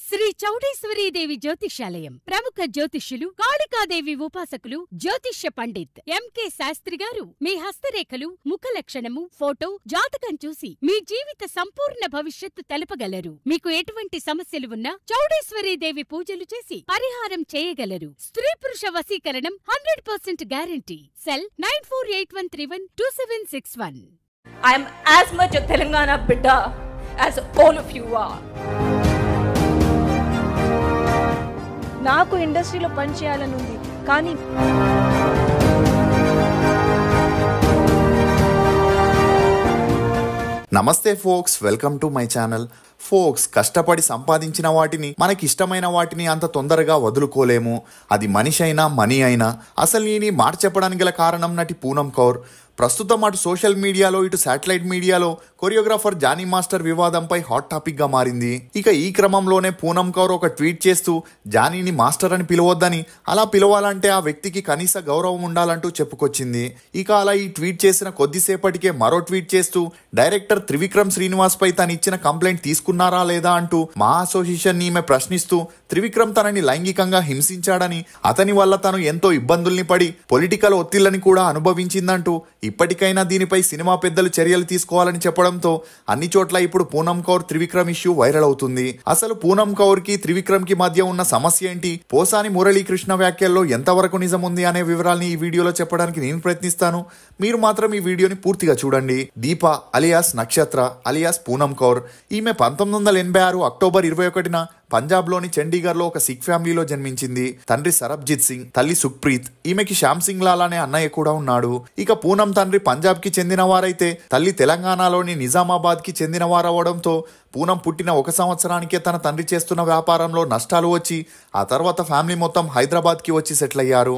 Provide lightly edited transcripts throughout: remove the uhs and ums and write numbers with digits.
శ్రీ చౌడేశ్వరీదేవి జ్యోతిష్యాలయం ప్రముఖ జ్యోతిష్యులు కాళికాదేవి ఉపాసకులు జ్యోతిష్య పండిత్ ఎంకే శాస్త్రి గారు మీ హస్తరేఖలు ముఖ లక్షణము ఫోటో జాతకం చూసి మీ జీవిత సంపూర్ణ భవిష్యత్తు తెలపగలరు. మీకు ఎటువంటి సమస్యలు ఉన్నా చౌడేశ్వరీదేవి పూజలు చేసి పరిహారం చేయగలరు. స్త్రీ పురుష వశీకరణం 100% guarantee. Cell 9481312761. I am as much a Telangana bidda as all of you are. నాకు ఇండస్ట్రీలో పని చేయాలని ఉంది, కానీ నమస్తే folks, welcome to my channel. Folks, కష్టపడి సంపాదించిన వాటిని మనకిష్టమైన వాటిని అంత తొందరగా వదులుకోలేము. అది మనిషి అయినా మనీ అయినా. అసలు ఈ మాట చెప్పడానికి గల కారణం నటి పూనం కౌర్. ప్రస్తుతం అటు సోషల్ మీడియాలో ఇటు శాటిలైట్ మీడియాలో కొరియోగ్రాఫర్ జానీ మాస్టర్ వివాదంపై హాట్ టాపిక్ గా మారింది. ఇక ఈ క్రమంలోనే పూనం కౌర్ ఒక ట్వీట్ చేస్తూ జానీని మాస్టర్ అని పిలవద్దని, అలా పిలవాలంటే ఆ వ్యక్తికి కనీస గౌరవం ఉండాలంటూ చెప్పుకొచ్చింది. ఇక అలా ఈ ట్వీట్ చేసిన కొద్దిసేపటికే మరో ట్వీట్ చేస్తూ డైరెక్టర్ త్రివిక్రమ్ శ్రీనివాస్ పై తను ఇచ్చిన కంప్లైంట్ తీసుకున్నారా లేదా అంటూ మా అసోసియేషన్ ఈమె ప్రశ్నిస్తూ త్రివిక్రమ్ తనని లైంగికంగా హింసించాడని, అతని వల్ల తను ఎంతో ఇబ్బందుల్ని పడి పొలిటికల్ ఒత్తిళ్లని కూడా అనుభవించిందంటూ ఇప్పటికైనా దీనిపై సినిమా పెద్దలు చర్యలు తీసుకోవాలని చెప్పడంతో అన్ని చోట్ల ఇప్పుడు పూనం కౌర్ త్రివిక్రమ్ ఇష్యూ వైరల్ అవుతుంది. అసలు పూనం కౌర్ కి త్రివిక్రమ్ కి మధ్య ఉన్న సమస్య ఏంటి, పోసాని మురళీకృష్ణ వ్యాఖ్యల్లో ఎంతవరకు నిజం ఉంది అనే వివరాల్ని ఈ వీడియోలో చెప్పడానికి నేను ప్రయత్నిస్తాను. మీరు మాత్రం ఈ వీడియోని పూర్తిగా చూడండి. దీప అలియాస్ నక్షత్ర అలియాస్ పూనం కౌర్. ఈమె 1986 అక్టోబర్ 21న పంజాబ్లోని చండీగఢ్లో ఒక సిక్ ఫ్యామిలీలో జన్మించింది. తండ్రి సరబ్జిత్ సింగ్, తల్లి సుఖ్ప్రీత్. ఈమెకి శ్యామ్ సింగ్ లాల్ అనే అన్నయ్య కూడా ఉన్నాడు. ఇక పూనం తండ్రి పంజాబ్ కి చెందిన వారైతే తల్లి తెలంగాణలోని నిజామాబాద్ కి చెందిన వారవడంతో పూనం పుట్టిన 1 సంవత్సరానికే తన తండ్రి చేస్తున్న వ్యాపారంలో నష్టాలు వచ్చి ఆ తర్వాత ఫ్యామిలీ మొత్తం హైదరాబాద్ కి వచ్చి సెటిల్ అయ్యారు.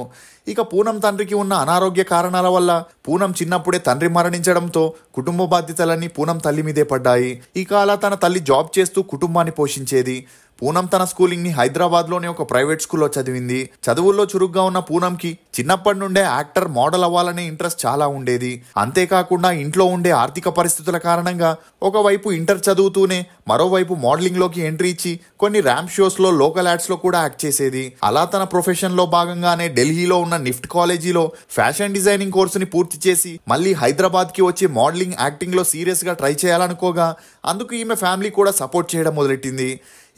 ఇక పూనం తండ్రికి ఉన్న అనారోగ్య కారణాల వల్ల పూనం చిన్నప్పుడే తండ్రి మరణించడంతో కుటుంబ బాధ్యతలన్నీ పూనం తల్లి మీదే పడ్డాయి. ఇక అలా తన తల్లి జాబ్ చేస్తూ కుటుంబాన్ని పోషించేది. పూనం తన స్కూలింగ్ ని హైదరాబాద్లోని ఒక ప్రైవేట్ స్కూల్లో చదివింది. చదువుల్లో చురుగ్గా ఉన్న పూనంకి చిన్నప్పటి నుండే యాక్టర్, మోడల్ అవ్వాలనే ఇంట్రెస్ట్ చాలా ఉండేది. అంతేకాకుండా ఇంట్లో ఉండే ఆర్థిక పరిస్థితుల కారణంగా ఒకవైపు ఇంటర్ చదువుతూనే మరోవైపు మోడలింగ్ లోకి ఎంట్రీ ఇచ్చి కొన్ని ర్యాంప్ షోస్ లో, లోకల్ యాడ్స్ లో కూడా యాక్ట్ చేసేది. అలా తన ప్రొఫెషన్ లో భాగంగానే ఢిల్లీలో ఉన్న నిఫ్ట్ కాలేజీలో ఫ్యాషన్ డిజైనింగ్ కోర్సుని పూర్తి చేసి మళ్ళీ హైదరాబాద్ కి వచ్చి మోడలింగ్, యాక్టింగ్ లో సీరియస్ గా ట్రై చేయాలనుకోగా అందుకు ఈమె ఫ్యామిలీ కూడా సపోర్ట్ చేయడం మొదలెట్టింది.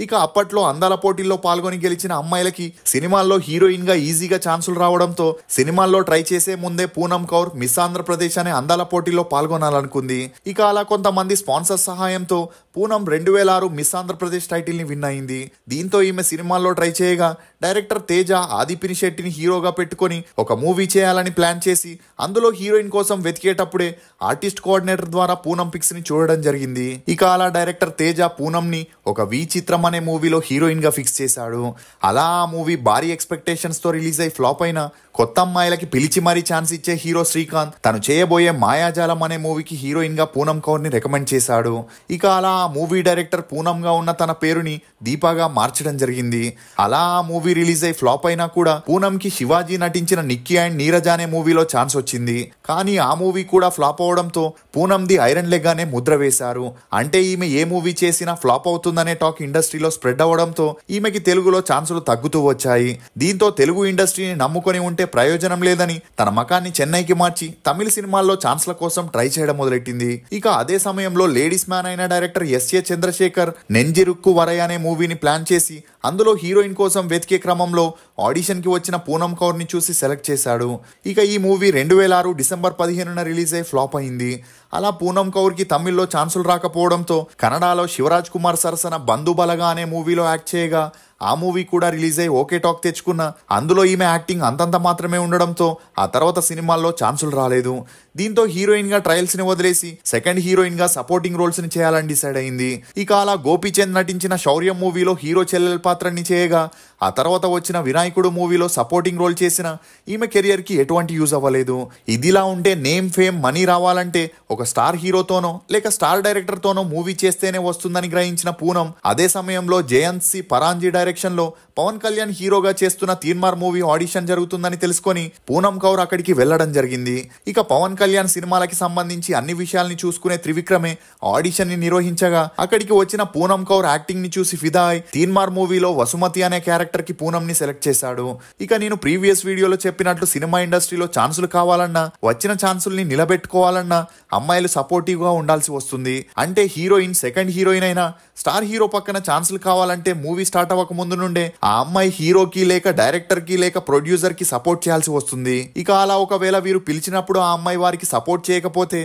ఇక అప్పట్లో అందాల పోటీల్లో పాల్గొని గెలిచిన అమ్మాయిలకి సినిమాల్లో హీరోయిన్ గా ఈజీగా ఛాన్సులు రావడంతో సినిమాల్లో ట్రై చేసే ముందే పూనం కౌర్ మిస్ ఆంధ్రప్రదేశ్ అనే అందాల పోటీల్లో పాల్గొనాలనుకుంది. ఇక అలా కొంతమంది స్పాన్సర్ సహాయంతో పూనం 2006 మిస్ ఆంధ్రప్రదేశ్ టైటిల్ ని విన్ అయింది. దీంతో ఈమె సినిమాల్లో ట్రై చేయగా డైరెక్టర్ తేజ ఆదిపిని శెట్టిని హీరోగా పెట్టుకుని ఒక మూవీ చేయాలని ప్లాన్ చేసి అందులో హీరోయిన్ కోసం వెతికేటప్పుడే ఆర్టిస్ట్ కోఆర్డినేటర్ ద్వారా పూనం పిక్స్ ని చూడడం జరిగింది. ఇక అలా డైరెక్టర్ తేజ పూనం ని ఒక వి చిత్రం అనే మూవీలో హీరోయిన్ గా ఫిక్స్ చేశాడు. అలా ఆ మూవీ భారీ ఎక్స్పెక్టేషన్స్ తో రిలీజ్ అయి ఫ్లాప్ అయిన కొత్త అమ్మాయిలకి పిలిచి మరీ ఛాన్స్ ఇచ్చే హీరో శ్రీకాంత్ తను చేయబోయే మాయాజాలం అనే మూవీకి హీరోయిన్ గా పూనం కౌర్ ని రికమెండ్ చేశాడు. ఇక అలా ఆ మూవీ డైరెక్టర్ పూనం గా ఉన్న తన పేరుని దీపాగా మార్చడం జరిగింది. అలా ఆ మూవీ రిలీజ్ అయి ఫ్లాప్ అయినా కూడా పూనం కి శివాజీ నటించిన నిక్కీ అండ్ నీరజ అనే మూవీలో ఛాన్స్ వచ్చింది. కానీ ఆ మూవీ కూడా ఫ్లాప్ అవడంతో పూనం ది ఐరన్ లెగ్ అనే ముద్ర వేశారు. అంటే ఈమె ఏ మూవీ చేసినా ఫ్లాప్ అవుతుందనే టాక్ ఇండస్ట్రీలో స్ప్రెడ్ అవ్వడంతో ఈమెకి తెలుగులో ఛాన్సులు తగ్గుతూ వచ్చాయి. దీంతో తెలుగు ఇండస్ట్రీని నమ్ముకొని ఉంటే ప్రయోజనం లేదని తన మకాన్ని చెన్నైకి మార్చి తమిళ సినిమాల్లో ఛాన్స్ల కోసం ట్రై చేయడం మొదలెట్టింది. ఇక అదే సమయంలో లేడీస్ మ్యాన్ అయిన డైరెక్టర్ ఎస్ఏ చంద్రశేఖర్ నెంజిరుక్కు వరై అనే మూవీని ప్లాన్ చేసి అందులో హీరోయిన్ కోసం వెతికే క్రమంలో ఆడిషన్ కి వచ్చిన పూనం కౌర్ ని చూసి సెలెక్ట్ చేశాడు. ఇక ఈ మూవీ 2006 డిసెంబర్ 15న రిలీజ్ అయి ఫ్లాప్ అయింది. అలా పూనం కౌర్ కి తమిళ్లో ఛాన్సులు రాకపోవడంతో కన్నడలో శివరాజ్ కుమార్ సరసన బంధుబలగా అనే మూవీలో యాక్ట్ చేయగా ఆ మూవీ కూడా రిలీజ్ అయ్యి ఓకే టాక్ తెచ్చుకున్న అందులో ఈమె యాక్టింగ్ అంతంత మాత్రమే ఉండడంతో ఆ తర్వాత సినిమాల్లో ఛాన్సులు రాలేదు. దీంతో హీరోయిన్ గా ట్రయల్స్ ని వదిలేసి సెకండ్ హీరోయిన్ గా సపోర్టింగ్ రోల్స్ ని చేయాలని డిసైడ్ అయింది. ఇక అలా గోపీచంద్ నటించిన శౌర్యం మూవీలో హీరో చెల్లెల పాత్రని చేయగా ఆ తర్వాత వచ్చిన వినాయకుడు మూవీలో సపోర్టింగ్ రోల్ చేసిన ఈమె కెరియర్ కి ఎటువంటి యూజ్ అవ్వలేదు. ఇదిలా ఉంటే నేమ్, ఫేమ్, మనీ రావాలంటే ఒక స్టార్ హీరోతోనో లేక స్టార్ డైరెక్టర్ తోనో మూవీ చేస్తేనే వస్తుందని గ్రహించిన పూనం అదే సమయంలో Jayant C Paranjee director direction లో పవన్ కళ్యాణ్ హీరోగా చేస్తున్న తీన్మార్ మూవీ ఆడిషన్ జరుగుతుందని తెలుసుకొని పూనం కౌర్ అక్కడికి వెళ్లడం జరిగింది. ఇక పవన్ కళ్యాణ్ సినిమాలకి సంబంధించి అన్ని విషయాల్ని చూసుకునే త్రివిక్రమే ఆడిషన్ ని నిర్వహించగా అక్కడికి వచ్చిన పూనం కౌర్ యాక్టింగ్ ని చూసి ఫిదా అయి తీన్మార్ మూవీలో వసుమతి అనే క్యారెక్టర్ కి పూనం ని సెలెక్ట్ చేశాడు. ఇక నేను ప్రీవియస్ వీడియోలో చెప్పినట్లు సినిమా ఇండస్ట్రీలో ఛాన్సులు కావాలన్నా వచ్చిన ఛాన్సుల్ని నిలబెట్టుకోవాలన్నా అమ్మాయిలు సపోర్టివ్ గా ఉండాల్సి వస్తుంది. అంటే హీరోయిన్ సెకండ్ హీరోయిన్ అయినా స్టార్ హీరో పక్కన ఛాన్సులు కావాలంటే మూవీ స్టార్ట్ అవ్వక ముందు నుండే ఆ అమ్మాయి హీరోకి లేక డైరెక్టర్ కి లేక ప్రొడ్యూసర్ కి సపోర్ట్ చేయాల్సి వస్తుంది. ఇక అలా ఒకవేళ వీరు పిలిచినప్పుడు ఆ అమ్మాయి వారికి సపోర్ట్ చేయకపోతే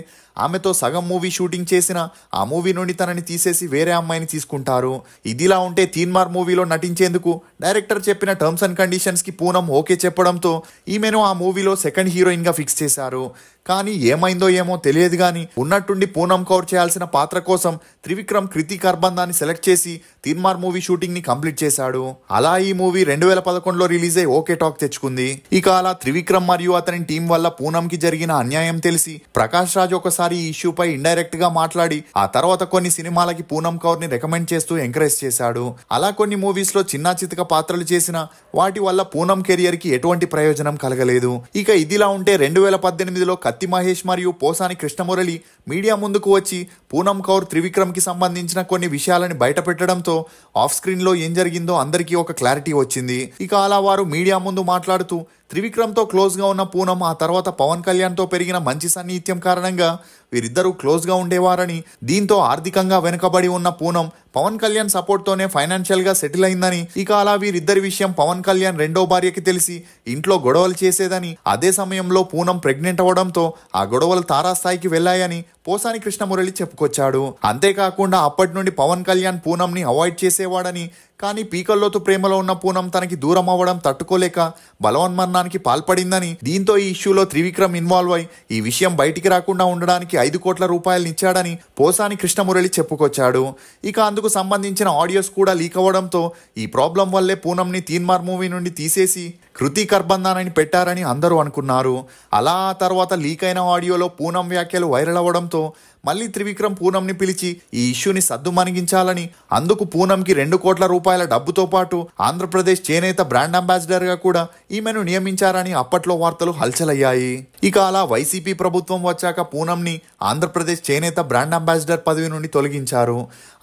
ఆమెతో సగం మూవీ షూటింగ్ చేసిన ఆ మూవీ నుండి తనని తీసేసి వేరే అమ్మాయిని తీసుకుంటారు. ఇదిలా ఉంటే తీన్మార్ మూవీలో నటించేందుకు డైరెక్టర్ చెప్పిన టర్మ్స్ అండ్ కండిషన్స్ కి పూనం ఓకే చెప్పడంతో ఈమెను ఆ మూవీలో సెకండ్ హీరోయిన్ గా ఫిక్స్ చేశారు. కానీ ఏమైందో ఏమో తెలియదు గాని ఉన్నట్టుండి పూనం కౌర్ చేయాల్సిన పాత్ర కోసం త్రివిక్రమ్ కృతి కర్బందాన్ని సెలెక్ట్ చేసి తీన్మార్ మూవీ షూటింగ్ ని కంప్లీట్ చేశాడు. అలా ఈ మూవీ 2011లో రిలీజ్ అయి ఓకే టాక్ తెచ్చుకుంది. ఇక అలా త్రివిక్రమ్ మరియు అతని టీం వల్ల పూనంకి జరిగిన అన్యాయం తెలిసి ప్రకాష్ రాజ్ ఒకసారి ఈ ఇష్యూపై ఇండైరెక్ట్ గా మాట్లాడి ఆ తర్వాత కొన్ని సినిమాలకి పూనం కౌర్ ని రికమెండ్ చేస్తూ ఎంకరేజ్ చేశాడు. అలా కొన్ని మూవీస్ లో చిన్న చితక పాత్రలు చేసిన వాటి వల్ల పూనం కెరియర్ కి ఎటువంటి ప్రయోజనం కలగలేదు. ఇక ఇదిలా ఉంటే 2018లో కత్తి మహేష్ మరియు పోసాని కృష్ణమురళి మీడియా ముందుకు వచ్చి పూనం కౌర్ త్రివిక్రమ్ కి సంబంధించిన కొన్ని విషయాలని బయట పెట్టడంతో ఆఫ్ స్క్రీన్ లో ఏం జరిగిందో అందరికీ ఒక క్లారిటీ వచ్చింది. ఇక అలా వారు మీడియా ముందు మాట్లాడుతూ త్రివిక్రమ్ తో క్లోజ్ గా ఉన్న పూనం ఆ తర్వాత పవన్ కళ్యాణ్ తో పెరిగిన మంచి సన్నిహిత్యం కారణంగా వీరిద్దరూ క్లోజ్ గా ఉండేవారని, దీంతో ఆర్థికంగా వెనుకబడి ఉన్న పూనం పవన్ కళ్యాణ్ సపోర్ట్ తోనే ఫైనాన్షియల్ గా సెటిల్ అయిందని, ఇక అలా వీరిద్దరి విషయం పవన్ కళ్యాణ్ రెండో భార్యకి తెలిసి ఇంట్లో గొడవలు చేసేదని, అదే సమయంలో పూనం ప్రెగ్నెంట్ అవ్వడంతో ఆ గొడవలు తారాస్థాయికి వెళ్లాయని పోసాని కృష్ణమురళి చెప్పుకొచ్చాడు. అంతేకాకుండా అప్పటి నుండి పవన్ కళ్యాణ్ పూనం ని అవాయిడ్ చేసేవాడని, కానీ పీకల్లోతు ప్రేమలో ఉన్న పూనం తనకి దూరం అవ్వడం తట్టుకోలేక బలవన్మరణానికి పాల్పడిందని, దీంతో ఈ ఇష్యూలో త్రివిక్రమ్ ఇన్వాల్వ్ అయి ఈ విషయం బయటికి రాకుండా ఉండడానికి 5 కోట్ల రూపాయలు ఇచ్చాడని పోసాని కృష్ణమురళి చెప్పుకొచ్చాడు. ఇక అందుకు సంబంధించిన ఆడియోస్ కూడా లీక్ అవ్వడంతో ఈ ప్రాబ్లం వల్లే పూనంని తీన్మార్ మూవీ నుండి తీసేసి కృతి కర్బందానని పెట్టారని అందరూ అనుకున్నారు. అలా ఆ తర్వాత లీక్ అయిన ఆడియోలో పూనం వ్యాఖ్యలు వైరల్ అవ్వడంతో మళ్ళీ త్రివిక్రమ్ పూనంని పిలిచి ఈ ఇష్యూని సద్దుమణిగించాలని, అందుకు పూనంకి 2 కోట్ల రూపాయల డబ్బుతో పాటు ఆంధ్రప్రదేశ్ చేనేత బ్రాండ్ అంబాసిడర్ గా కూడా ఈమెను నియమించారని అప్పట్లో వార్తలు హల్చలయ్యాయి. ఇక అలా వైసీపీ ప్రభుత్వం వచ్చాక పూనంని ఆంధ్రప్రదేశ్ చేనేత బ్రాండ్ అంబాసిడర్ పదవి నుండి తొలగించారు.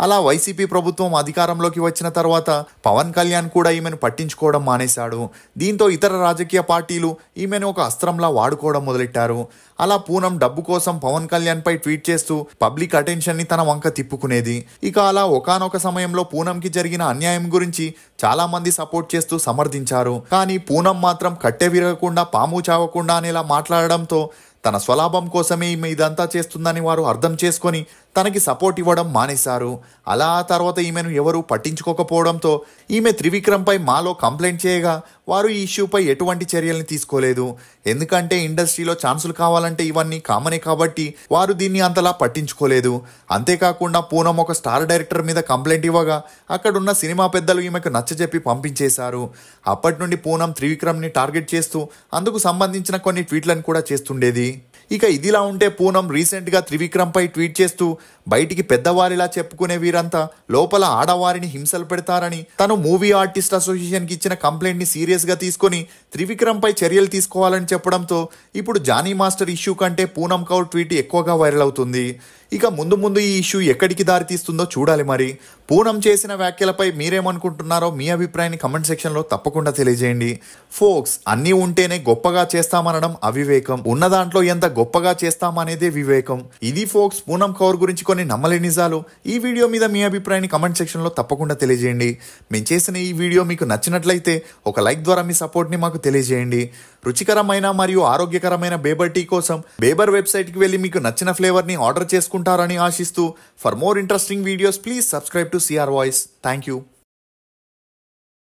అలా వైసీపీ ప్రభుత్వం అధికారంలోకి వచ్చిన తర్వాత పవన్ కళ్యాణ్ కూడా ఈమెను పట్టించుకోవడం మానేశాడు. దీంతో ఇతర రాజకీయ పార్టీలు ఈమెను ఒక అస్త్రంలా వాడుకోవడం మొదలెట్టారు. అలా పూనం డబ్బు కోసం పవన్ కళ్యాణ్ పై ట్వీట్ చేస్తూ పబ్లిక్ అటెన్షన్ ని తన వంక తిప్పుకునేది. ఇక అలా ఒకానొక సమయంలో పూనంకి జరిగిన అన్యాయం గురించి చాలా మంది సపోర్ట్ చేస్తూ సమర్థించారు. కానీ పూనం మాత్రం కట్టె విరగకుండా పాము చావకుండా అనేలా మాట్లాడడంతో తన స్వలాభం కోసమే ఈమె ఇదంతా చేస్తుందని వారు అర్థం చేసుకొని తనకి సపోర్ట్ ఇవ్వడం మానేశారు. అలా ఆ తర్వాత ఈమెను ఎవరూ పట్టించుకోకపోవడంతో ఈమె త్రివిక్రమ్పై మాలో కంప్లైంట్ చేయగా వారు ఈ ఇష్యూపై ఎటువంటి చర్యల్ని తీసుకోలేదు. ఎందుకంటే ఇండస్ట్రీలో ఛాన్సులు కావాలంటే ఇవన్నీ కామనే కాబట్టి వారు దీన్ని అంతలా పట్టించుకోలేదు. అంతేకాకుండా పూనం ఒక స్టార్ డైరెక్టర్ మీద కంప్లైంట్ ఇవ్వగా అక్కడున్న సినిమా పెద్దలు ఈమెకు నచ్చజెప్పి పంపించేశారు. అప్పటి నుండి పూనం త్రివిక్రమ్ని టార్గెట్ చేస్తూ అందుకు సంబంధించిన కొన్ని ట్వీట్లను కూడా చేస్తుండేది. ఇక ఇదిలా ఉంటే పూనం రీసెంట్ గా త్రివిక్రమ్ పై ట్వీట్ చేస్తూ బయటికి పెద్దవారిలా చెప్పుకునే వీరంతా లోపల ఆడవారిని హింసలు పెడతారని, తను మూవీ ఆర్టిస్ట్ అసోసియేషన్ కి ఇచ్చిన కంప్లైంట్ ని సీరియస్ గా తీసుకుని త్రివిక్రమ్ పై చర్యలు తీసుకోవాలని చెప్పడంతో ఇప్పుడు జానీ మాస్టర్ ఇష్యూ కంటే పూనం కౌర్ ట్వీట్ ఎక్కువగా వైరల్ అవుతుంది. ఇక ముందు ముందు ఈ ఇష్యూ ఎక్కడికి దారి తీస్తుందో చూడాలి. మరి పూనం చేసిన వ్యాఖ్యలపై మీరేమనుకుంటున్నారో మీ అభిప్రాయాన్ని కమెంట్ సెక్షన్ లో తప్పకుండా తెలియజేయండి. ఫోక్స్ అన్నీ ఉంటేనే గొప్పగా చేస్తామనడం అవివేకం, ఉన్న దాంట్లో ఎంత గొప్పగా చేస్తామనేదే వివేకం. ఇది ఫోక్స్ పూనం కౌర్ గురించి కొన్ని నమ్మలేని నిజాలు. ఈ వీడియో మీద మీ అభిప్రాయాన్ని కమెంట్ సెక్షన్ లో తప్పకుండా తెలియజేయండి. మేము చేసిన ఈ వీడియో మీకు నచ్చినట్లయితే ఒక లైక్ ద్వారా మీ సపోర్ట్ ని మాకు తెలియజేయండి. రుచికరమైన మరియు ఆరోగ్యకరమైన బేబర్ టీ కోసం బేబర్ వెబ్సైట్ కి వెళ్ళి మీకు నచ్చిన ఫ్లేవర్ ని ఆర్డర్ చేసుకుంటారని ఆశిస్తూ for more interesting videos please subscribe to CR Voice. Thank you.